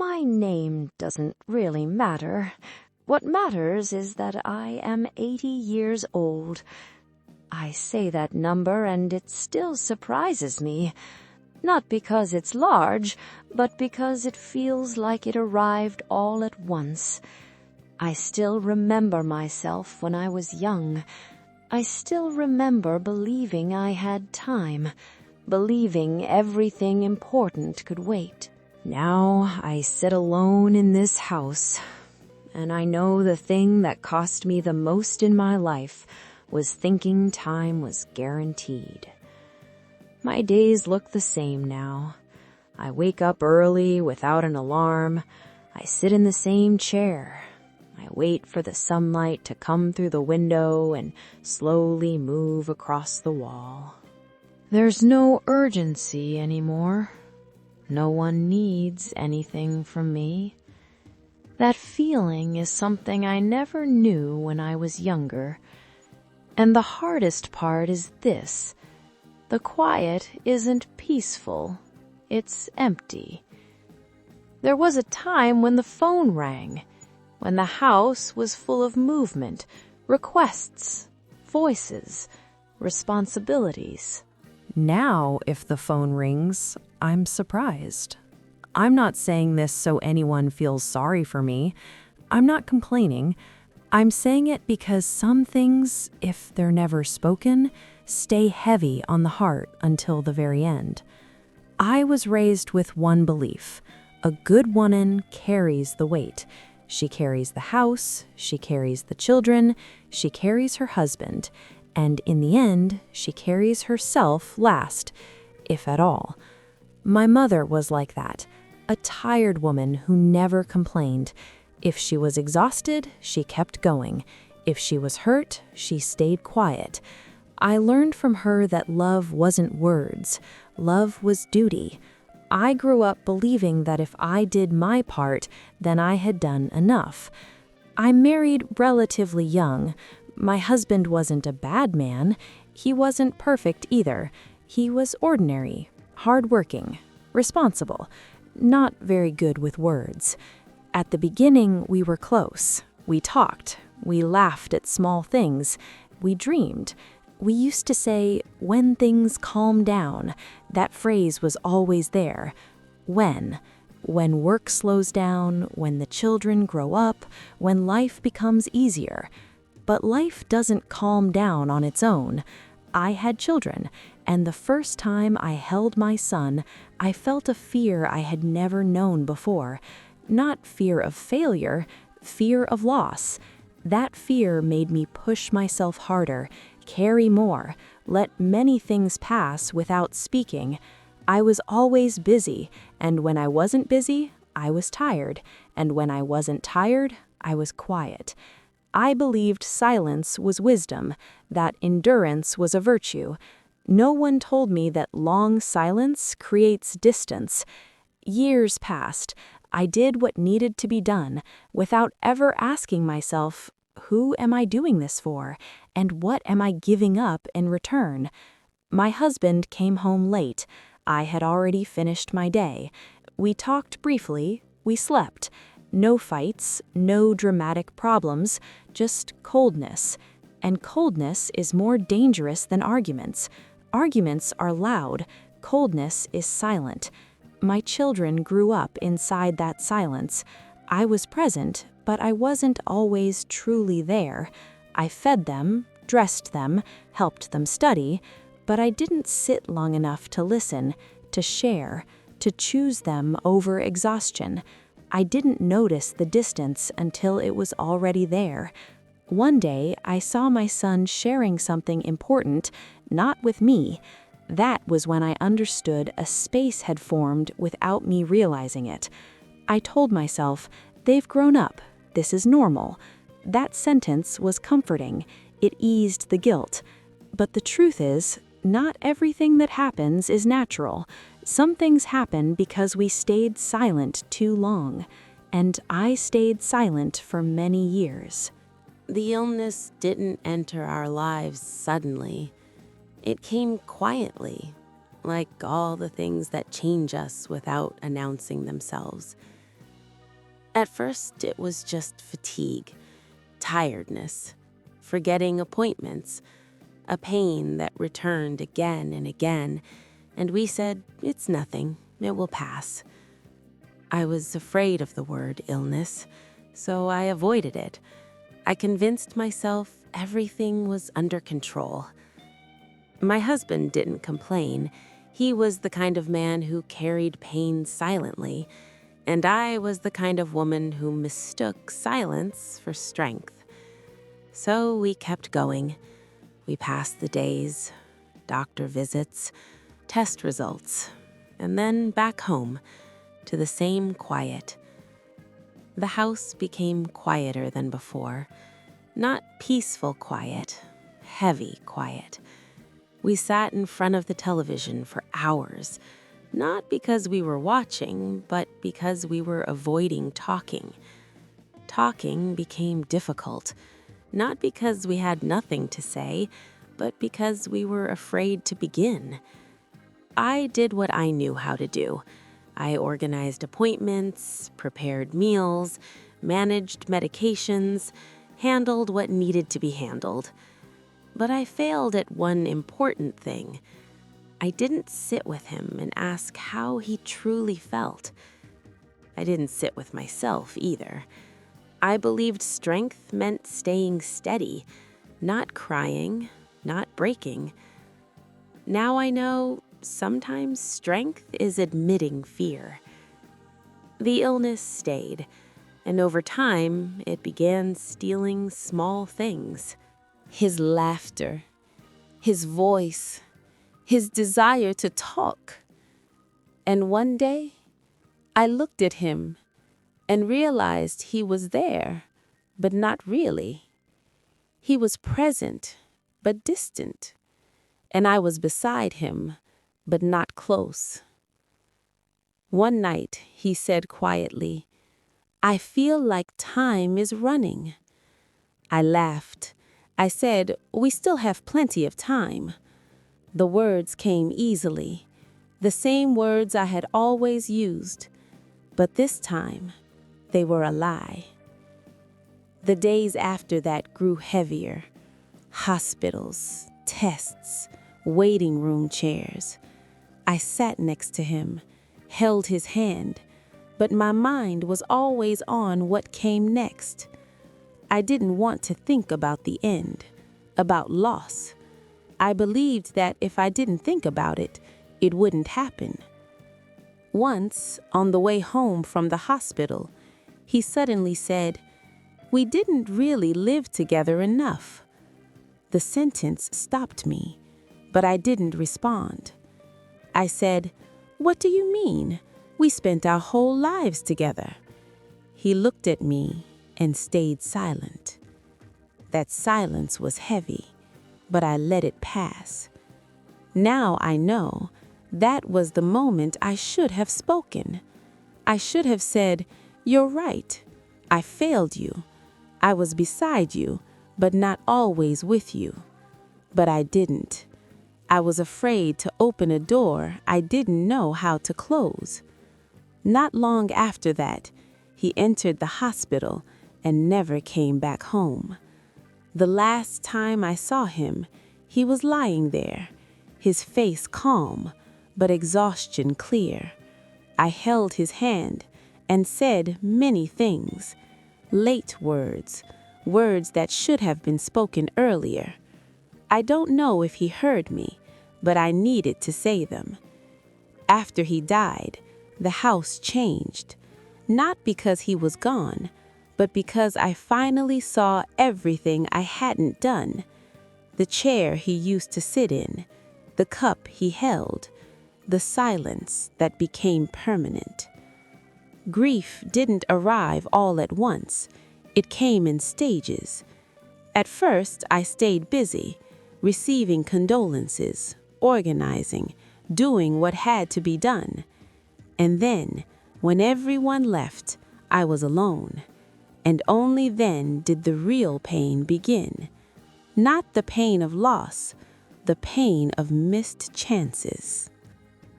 My name doesn't really matter. What matters is that I am 80 years old. I say that number and it still surprises me. Not because it's large, but because it feels like it arrived all at once. I still remember myself when I was young. I still remember believing I had time, believing everything important could wait. Now I sit alone in this house, and I know the thing that cost me the most in my life was thinking time was guaranteed. My days look the same now. I wake up early without an alarm. I sit in the same chair. I wait for the sunlight to come through the window and slowly move across the wall. There's no urgency anymore. No one needs anything from me. That feeling is something I never knew when I was younger. And the hardest part is this. The quiet isn't peaceful. It's empty. There was a time when the phone rang, when the house was full of movement, requests, voices, responsibilities. Now, if the phone rings, I'm surprised. I'm not saying this so anyone feels sorry for me. I'm not complaining. I'm saying it because some things, if they're never spoken, stay heavy on the heart until the very end. I was raised with one belief. A good woman carries the weight. She carries the house, she carries the children, she carries her husband, and in the end, she carries herself last, if at all. My mother was like that, a tired woman who never complained. If she was exhausted, she kept going. If she was hurt, she stayed quiet. I learned from her that love wasn't words. Love was duty. I grew up believing that if I did my part, then I had done enough. I married relatively young. My husband wasn't a bad man. He wasn't perfect either. He was ordinary, hardworking, responsible, not very good with words. At the beginning, we were close. We talked. We laughed at small things. We dreamed. We used to say, when things calm down. That phrase was always there. When work slows down, when the children grow up, when life becomes easier. But life doesn't calm down on its own. I had children, and the first time I held my son, I felt a fear I had never known before. Not fear of failure, fear of loss. That fear made me push myself harder, carry more, let many things pass without speaking. I was always busy, and when I wasn't busy, I was tired, and when I wasn't tired, I was quiet. I believed silence was wisdom, that endurance was a virtue. No one told me that long silence creates distance. Years passed. I did what needed to be done, without ever asking myself, who am I doing this for, and what am I giving up in return? My husband came home late. I had already finished my day. We talked briefly. We slept. No fights, no dramatic problems, just coldness. And coldness is more dangerous than arguments. Arguments are loud. Coldness is silent. My children grew up inside that silence. I was present, but I wasn't always truly there. I fed them, dressed them, helped them study, but I didn't sit long enough to listen, to share, to choose them over exhaustion. I didn't notice the distance until it was already there. One day, I saw my son sharing something important, not with me. That was when I understood a space had formed without me realizing it. I told myself, they've grown up. This is normal. That sentence was comforting. It eased the guilt. But the truth is, not everything that happens is natural. Some things happen because we stayed silent too long. And I stayed silent for many years. The illness didn't enter our lives suddenly. It came quietly, like all the things that change us without announcing themselves. At first, it was just fatigue, tiredness, forgetting appointments, a pain that returned again and again, and we said, "It's nothing, it will pass." I was afraid of the word illness, so I avoided it. I convinced myself everything was under control. My husband didn't complain. He was the kind of man who carried pain silently, and I was the kind of woman who mistook silence for strength. So we kept going. We passed the days, doctor visits, test results, and then back home to the same quiet. The house became quieter than before. Not peaceful quiet, heavy quiet. We sat in front of the television for hours, not because we were watching, but because we were avoiding talking. Talking became difficult, not because we had nothing to say, but because we were afraid to begin. I did what I knew how to do. I organized appointments, prepared meals, managed medications, handled what needed to be handled. But I failed at one important thing. I didn't sit with him and ask how he truly felt. I didn't sit with myself either. I believed strength meant staying steady, not crying, not breaking. Now I know sometimes strength is admitting fear. The illness stayed, and over time it began stealing small things. His laughter, his voice, his desire to talk. And one day, I looked at him and realized he was there, but not really. He was present, but distant, and I was beside him, but not close. One night, he said quietly, "I feel like time is running." I laughed. I said, "We still have plenty of time." The words came easily, the same words I had always used, but this time they were a lie. The days after that grew heavier. Hospitals, tests, waiting room chairs. I sat next to him, held his hand, but my mind was always on what came next. I didn't want to think about the end, about loss. I believed that if I didn't think about it, it wouldn't happen. Once, on the way home from the hospital, he suddenly said, "We didn't really live together enough." The sentence stopped me, but I didn't respond. I said, "What do you mean? We spent our whole lives together." He looked at me and stayed silent. That silence was heavy, but I let it pass. Now I know that was the moment I should have spoken. I should have said, "You're right. I failed you. I was beside you, but not always with you." But I didn't. I was afraid to open a door I didn't know how to close. Not long after that, he entered the hospital and never came back home. The last time I saw him, he was lying there, his face calm, but exhaustion clear. I held his hand and said many things, late words, words that should have been spoken earlier. I don't know if he heard me, but I needed to say them. After he died, the house changed, not because he was gone, but because I finally saw everything I hadn't done. The chair he used to sit in, the cup he held, the silence that became permanent. Grief didn't arrive all at once. It came in stages. At first, I stayed busy, receiving condolences, organizing, doing what had to be done. And then, when everyone left, I was alone. And only then did the real pain begin. Not the pain of loss, the pain of missed chances.